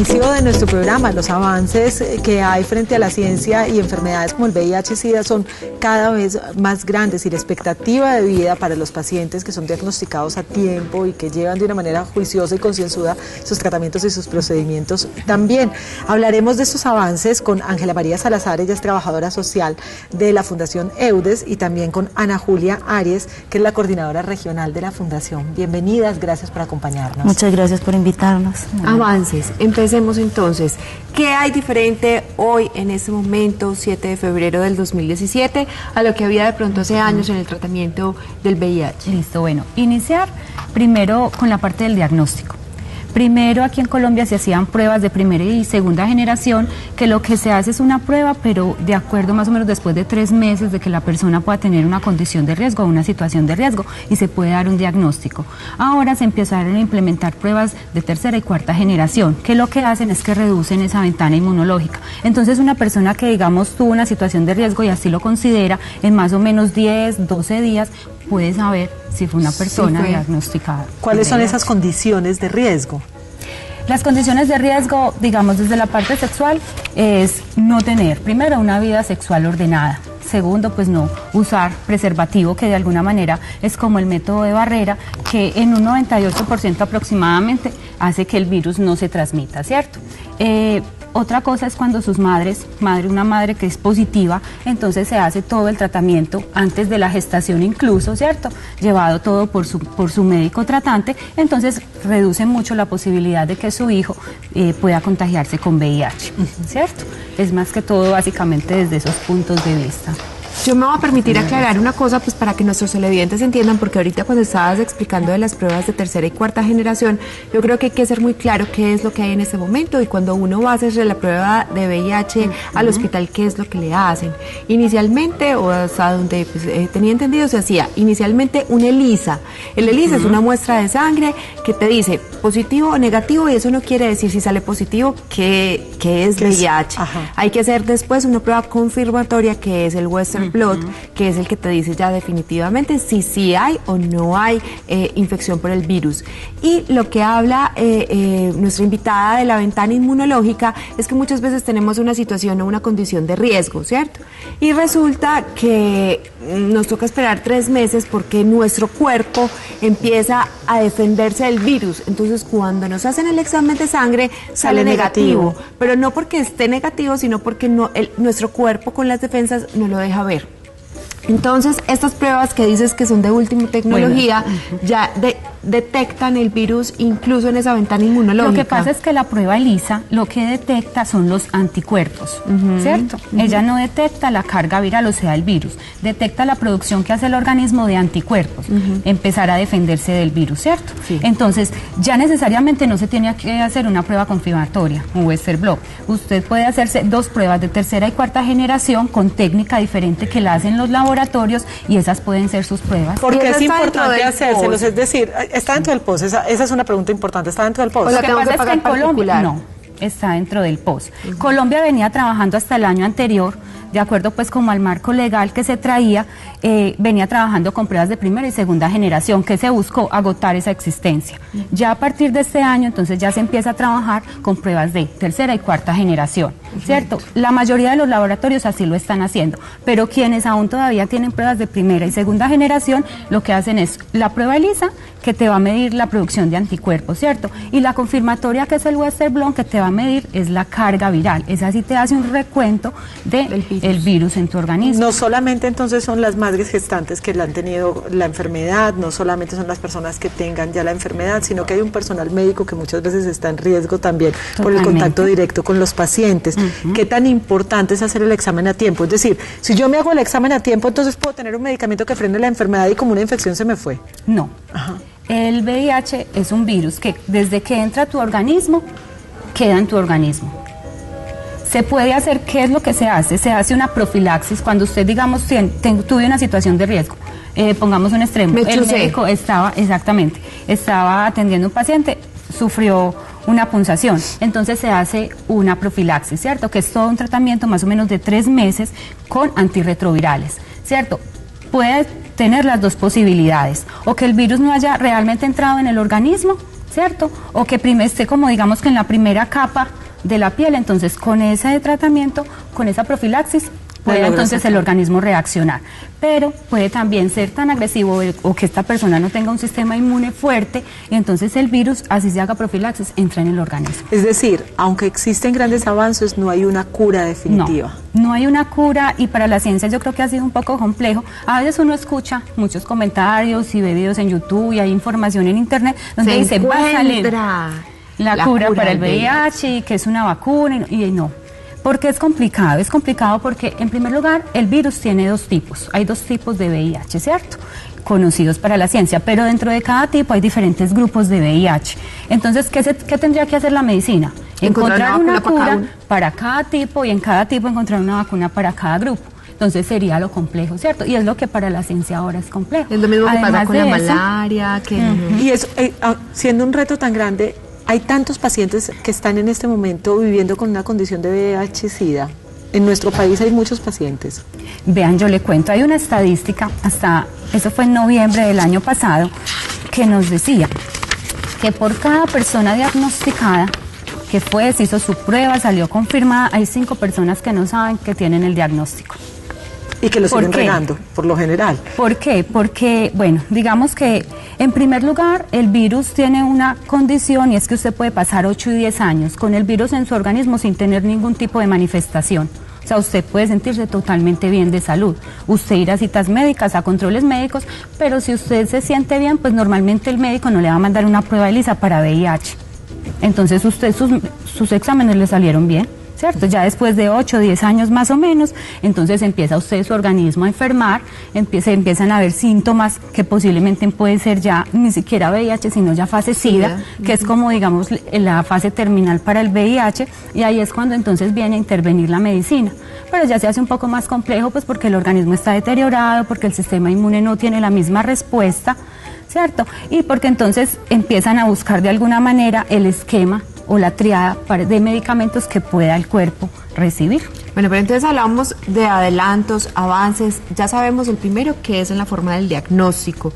inicio de nuestro programa, los avances que hay frente a la ciencia y enfermedades como el VIH-Sida son cada vez más grandes y la expectativa de vida para los pacientes que son diagnosticados a tiempo y que llevan de una manera juiciosa y concienzuda sus tratamientos y sus procedimientos también. Hablaremos de estos avances con Ángela María Salazar, ella es trabajadora social de la Fundación EUDES, y también con Ana Julia Arias, que es la coordinadora regional de la Fundación. Bienvenidas, gracias por acompañarnos. Muchas gracias por invitarnos. Avances, empecemos entonces. ¿Qué hay diferente hoy, en este momento, 7 de febrero del 2017, a lo que había de pronto hace años en el tratamiento del VIH? Listo, bueno, iniciar primero con la parte del diagnóstico. Primero, aquí en Colombia se hacían pruebas de primera y segunda generación, que lo que se hace es una prueba, pero de acuerdo más o menos después de 3 meses de que la persona pueda tener una condición de riesgo o una situación de riesgo, y se puede dar un diagnóstico. Ahora se empezaron a implementar pruebas de tercera y cuarta generación, que lo que hacen es que reducen esa ventana inmunológica. Entonces, una persona que, digamos, tuvo una situación de riesgo y así lo considera, en más o menos 10, 12 días, puede saber si fue una persona diagnosticada. ¿Cuáles son esas condiciones de riesgo? Las condiciones de riesgo, digamos, desde la parte sexual, es no tener, primero, una vida sexual ordenada. Segundo, pues no usar preservativo, que de alguna manera es como el método de barrera, que en un 98% aproximadamente hace que el virus no se transmita, ¿cierto? Otra cosa es cuando sus una madre que es positiva, entonces se hace todo el tratamiento antes de la gestación incluso, ¿cierto? Llevado todo por su médico tratante, entonces reduce mucho la posibilidad de que su hijo pueda contagiarse con VIH, ¿cierto? Es más que todo básicamente desde esos puntos de vista. Yo me voy a permitir aclarar una cosa, pues para que nuestros televidentes entiendan, porque ahorita cuando estabas explicando de las pruebas de tercera y cuarta generación, yo creo que hay que ser muy claro qué es lo que hay en este momento, y cuando uno va a hacer la prueba de VIH al hospital, qué es lo que le hacen. Inicialmente, o hasta donde pues, tenía entendido, se hacía inicialmente un ELISA. El ELISA es una muestra de sangre que te dice positivo o negativo, y eso no quiere decir si sale positivo que es VIH. Hay que hacer después una prueba confirmatoria, que es el Western Blot, que es el que te dice ya definitivamente si sí hay o no hay infección por el virus. Y lo que habla nuestra invitada de la ventana inmunológica es que muchas veces tenemos una situación o una condición de riesgo, ¿cierto? Y resulta que nos toca esperar 3 meses porque nuestro cuerpo empieza a defenderse del virus. Entonces, cuando nos hacen el examen de sangre, sale negativo. Pero no porque esté negativo, sino porque nuestro cuerpo con las defensas no lo deja ver. Entonces, estas pruebas que dices que son de última tecnología, ya detectan el virus incluso en esa ventana inmunológica. Lo que pasa es que la prueba ELISA lo que detecta son los anticuerpos, ¿cierto? Ella no detecta la carga viral, o sea, el virus. Detecta la producción que hace el organismo de anticuerpos, empezar a defenderse del virus, ¿cierto? Sí. Entonces, ya necesariamente no se tiene que hacer una prueba confirmatoria, un Western Blot. Usted puede hacerse 2 pruebas de tercera y cuarta generación con técnica diferente que la hacen los laboratorios, y esas pueden ser sus pruebas. Porque es importante hacérselos, es decir, ¿está dentro del POS? Esa es una pregunta importante. ¿Está dentro del POS? Lo que pasa es que en Colombia no está dentro del POS. Colombia venía trabajando hasta el año anterior, de acuerdo pues como al marco legal que se traía, venía trabajando con pruebas de primera y segunda generación, que se buscó agotar esa existencia. Ya a partir de este año, entonces ya se empieza a trabajar con pruebas de tercera y cuarta generación, ¿cierto? La mayoría de los laboratorios así lo están haciendo, pero quienes aún todavía tienen pruebas de primera y segunda generación, lo que hacen es la prueba ELISA, que te va a medir la producción de anticuerpos, ¿cierto? Y la confirmatoria, que es el Western Blot, que te va a medir es la carga viral. Esa sí te hace un recuento del virus en tu organismo. No solamente entonces son las madres gestantes que han tenido la enfermedad, no solamente son las personas que tengan ya la enfermedad, sino que hay un personal médico que muchas veces está en riesgo también por el contacto directo con los pacientes. ¿Qué tan importante es hacer el examen a tiempo? Es decir, si yo me hago el examen a tiempo, entonces puedo tener un medicamento que frene la enfermedad y como una infección se me fue. No. El VIH es un virus que desde que entra a tu organismo, queda en tu organismo. Se puede hacer, ¿qué es lo que se hace? Se hace una profilaxis cuando usted, digamos, tuve una situación de riesgo. Pongamos un extremo. El médico estaba atendiendo a un paciente, sufrió una punzación. Entonces se hace una profilaxis, ¿cierto? Que es todo un tratamiento más o menos de 3 meses con antirretrovirales, ¿cierto? Puede tener las 2 posibilidades, o que el virus no haya realmente entrado en el organismo, ¿cierto? O que esté como digamos que en la primera capa de la piel, entonces con ese tratamiento, con esa profilaxis, puede entonces el organismo reaccionar. Pero puede también ser tan agresivo o que esta persona no tenga un sistema inmune fuerte y entonces el virus, así se haga profilaxis, entra en el organismo. Es decir, aunque existen grandes avances, no hay una cura definitiva. No hay una cura y para la ciencia yo creo que ha sido un poco complejo. A veces uno escucha muchos comentarios y ve videos en YouTube y hay información en internet donde dice, va a salir la cura para el VIH y que es una vacuna y no. Porque es complicado porque en primer lugar el virus tiene dos tipos, hay dos tipos de VIH, ¿cierto? Conocidos para la ciencia, pero dentro de cada tipo hay diferentes grupos de VIH. Entonces, ¿qué tendría que hacer la medicina? Encontrar una cura para cada tipo y en cada tipo encontrar una vacuna para cada grupo. Entonces sería lo complejo, ¿cierto? Y es lo que para la ciencia ahora es complejo. Es lo mismo que pasa con la malaria, que... Y eso, siendo un reto tan grande, hay tantos pacientes que están en este momento viviendo con una condición de VIH-Sida. En nuestro país hay muchos pacientes. Vean, yo le cuento, hay una estadística, eso fue en noviembre del año pasado, que nos decía que por cada persona diagnosticada que se hizo su prueba, salió confirmada, hay 5 personas que no saben que tienen el diagnóstico. Y que lo siguen regando, por lo general. ¿Por qué? Porque, bueno, digamos que en primer lugar el virus tiene una condición y es que usted puede pasar 8 y 10 años con el virus en su organismo sin tener ningún tipo de manifestación. O sea, usted puede sentirse totalmente bien de salud. Usted ir a citas médicas, a controles médicos, pero si usted se siente bien, pues normalmente el médico no le va a mandar una prueba de ELISA para VIH. Entonces sus exámenes le salieron bien, ¿cierto? Ya después de 8 o 10 años más o menos, entonces empieza su organismo a enfermar, empiezan a haber síntomas que posiblemente pueden ser ya ni siquiera VIH, sino ya fase SIDA, que es como digamos la fase terminal para el VIH, y ahí es cuando entonces viene a intervenir la medicina. Pero ya se hace un poco más complejo, pues porque el organismo está deteriorado, porque el sistema inmune no tiene la misma respuesta, ¿cierto? Y porque entonces empiezan a buscar de alguna manera el esquema o la triada de medicamentos que pueda el cuerpo recibir. Bueno, pero entonces hablamos de adelantos, avances, ya sabemos el primero que es en la forma del diagnóstico.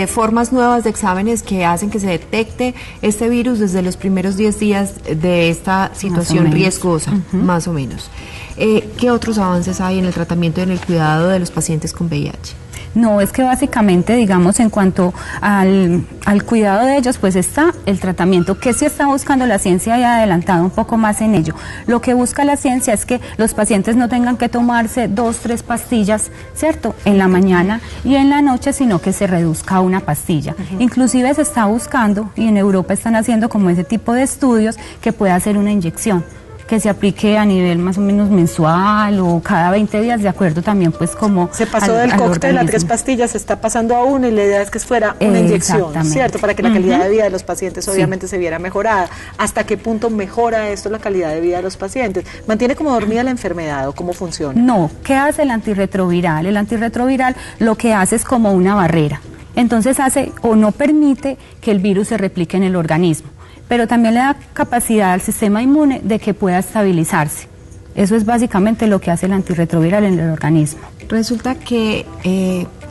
Formas nuevas de exámenes que hacen que se detecte este virus desde los primeros 10 días de esta situación riesgosa, más o menos. ¿Qué otros avances hay en el tratamiento y en el cuidado de los pacientes con VIH? No, es que básicamente, digamos, en cuanto al cuidado de ellos, pues está el tratamiento que sí está buscando la ciencia y ha adelantado un poco más en ello. Lo que busca la ciencia es que los pacientes no tengan que tomarse 2, 3 pastillas, ¿cierto?, en la mañana y en la noche, sino que se reduzca a una pastilla. Inclusive se está buscando, y en Europa están haciendo como ese tipo de estudios, que pueda hacer una inyección, que se aplique a nivel más o menos mensual o cada 20 días, de acuerdo también pues como se pasó del cóctel a 3 pastillas, se está pasando a 1 y la idea es que fuera una inyección, ¿cierto? Para que la calidad de vida de los pacientes obviamente se viera mejorada. ¿Hasta qué punto mejora esto la calidad de vida de los pacientes? ¿Mantiene como dormida la enfermedad o cómo funciona? No, ¿qué hace el antirretroviral? El antirretroviral lo que hace es como una barrera, entonces hace o no permite que el virus se replique en el organismo, pero también le da capacidad al sistema inmune de que pueda estabilizarse. Eso es básicamente lo que hace el antirretroviral en el organismo. Resulta que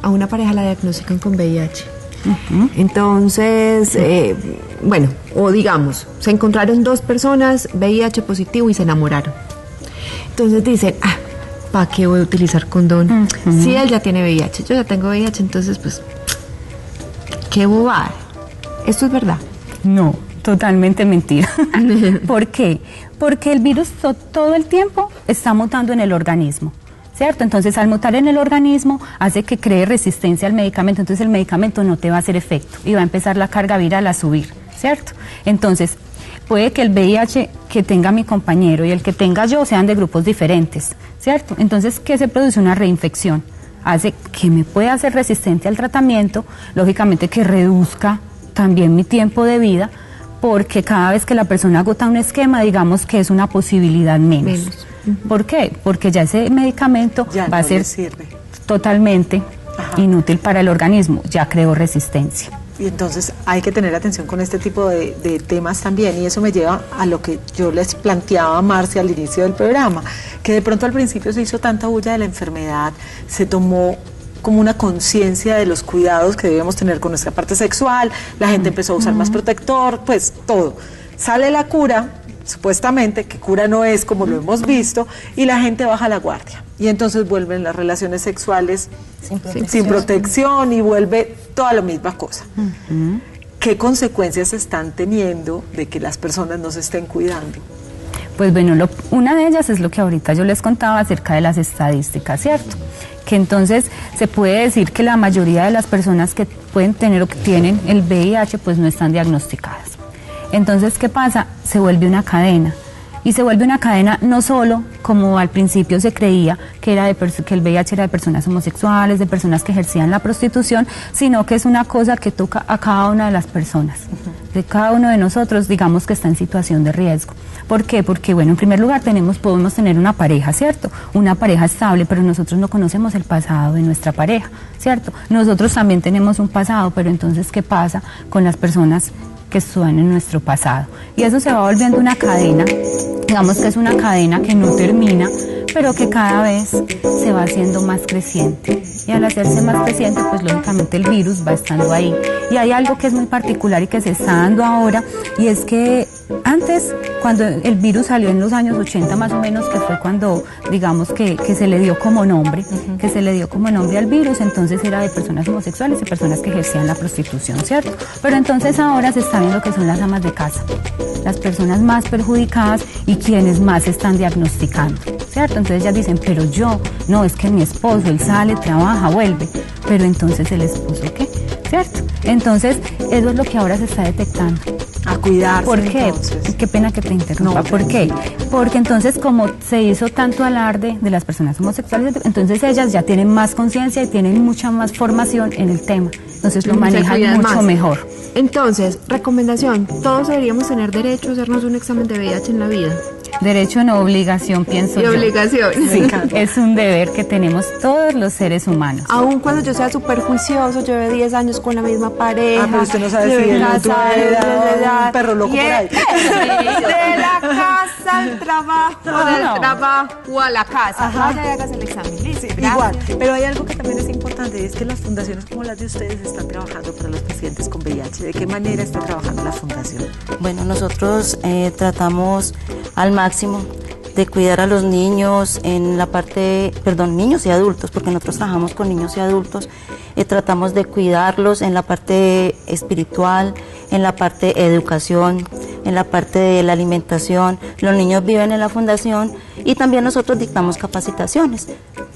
a una pareja la diagnostican con VIH. Entonces, bueno, o digamos, se encontraron 2 personas VIH positivo y se enamoraron. Entonces dicen, ¿para qué voy a utilizar condón? Si él ya tiene VIH, yo ya tengo VIH, entonces pues, qué bobada. ¿Esto es verdad? No. Totalmente mentira. ¿Por qué? Porque el virus todo el tiempo está mutando en el organismo, ¿cierto? Entonces, al mutar en el organismo, hace que cree resistencia al medicamento, entonces el medicamento no te va a hacer efecto y va a empezar la carga viral a subir, ¿cierto? Entonces, puede que el VIH que tenga mi compañero y el que tenga yo sean de grupos diferentes, ¿cierto? Entonces, ¿qué se produce? Una reinfección. Hace que me pueda hacer resistente al tratamiento, lógicamente que reduzca también mi tiempo de vida, porque cada vez que la persona agota un esquema, digamos que es una posibilidad menos. ¿Por qué? Porque ya ese medicamento ya va a ser totalmente inútil para el organismo, ya creó resistencia. Y entonces hay que tener atención con este tipo de temas también, y eso me lleva a lo que yo les planteaba a Marcia al inicio del programa, que de pronto al principio se hizo tanta bulla de la enfermedad, se tomó como una conciencia de los cuidados que debemos tener con nuestra parte sexual, la gente empezó a usar más protector, pues todo. Sale la cura, supuestamente, que cura no es como lo hemos visto, y la gente baja la guardia. Y entonces vuelven las relaciones sexuales sin protección y vuelve toda la misma cosa. ¿Qué consecuencias están teniendo de que las personas no se estén cuidando? Pues bueno, una de ellas es lo que ahorita yo les contaba acerca de las estadísticas, ¿cierto? Que entonces se puede decir que la mayoría de las personas que pueden tener o que tienen el VIH pues no están diagnosticadas. Entonces, ¿qué pasa? Se vuelve una cadena. Y se vuelve una cadena no solo, como al principio se creía, que el VIH era de personas homosexuales, de personas que ejercían la prostitución, sino que es una cosa que toca a cada una de las personas, de cada uno de nosotros, digamos que está en situación de riesgo. ¿Por qué? Porque, bueno, en primer lugar podemos tener una pareja, ¿cierto? Una pareja estable, pero nosotros no conocemos el pasado de nuestra pareja, ¿cierto? Nosotros también tenemos un pasado, pero entonces, ¿qué pasa con las personas que están en nuestro pasado? Y eso se va volviendo una cadena, digamos que es una cadena que no termina, pero que cada vez se va haciendo más creciente. Y al hacerse más creciente, pues lógicamente el virus va estando ahí. Y hay algo que es muy particular y que se está dando ahora, y es que antes, cuando el virus salió en los años 80 más o menos, que fue cuando, digamos, que se le dio como nombre, que se le dio como nombre al virus, entonces era de personas homosexuales y personas que ejercían la prostitución, ¿cierto? Pero entonces ahora se está viendo que son las amas de casa, las personas más perjudicadas y quienes más se están diagnosticando, ¿cierto? Entonces ellas dicen, pero yo, no, es que mi esposo, él sale, trabaja, vuelve, pero entonces el esposo, ¿qué? ¿Cierto? Entonces, eso es lo que ahora se está detectando. A cuidarse. ¿Por qué? Entonces. Qué pena que te interrumpa. No, ¿Por qué? Porque entonces, como se hizo tanto alarde de las personas homosexuales, entonces ellas ya tienen más conciencia y tienen mucha más formación en el tema. Entonces lo manejan mucho mejor. Entonces, recomendación, todos deberíamos tener derecho a hacernos un examen de VIH en la vida. Derecho no, obligación, pienso yo. Y obligación. Sí, es un deber que tenemos todos los seres humanos. Aun cuando yo sea súper juicioso, lleve 10 años con la misma pareja. Ah, pero usted no sabe si el otro era un perro loco por ahí. De la casa al trabajo, del trabajo a la casa. Vaya y hágase el examen. Sí, igual, pero hay algo que también es importante, y es que las fundaciones como las de ustedes están trabajando para los pacientes con VIH. ¿De qué manera está trabajando la fundación? Bueno, nosotros tratamos al máximo de cuidar a los niños en la parte, niños y adultos, porque nosotros trabajamos con niños y adultos, tratamos de cuidarlos en la parte espiritual, en la parte de educación, en la parte de la alimentación. Los niños viven en la fundación y también nosotros dictamos capacitaciones.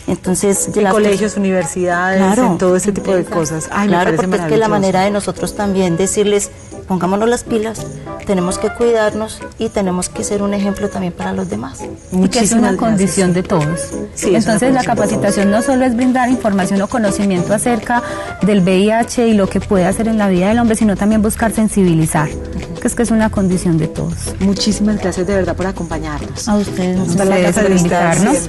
Entonces, en colegios, universidades, claro, en todo ese tipo de cosas. Ay, claro, porque es que la manera de nosotros también decirles, pongámonos las pilas, tenemos que cuidarnos y tenemos que ser un ejemplo también para los demás. Y que es una condición de todos. Sí, entonces la capacitación no solo es brindar información o conocimiento acerca del VIH y lo que puede hacer en la vida del hombre, sino también buscar sensibilizar, que es una condición de todos. Muchísimas gracias de verdad por acompañarnos. A ustedes, muchas gracias por invitarnos.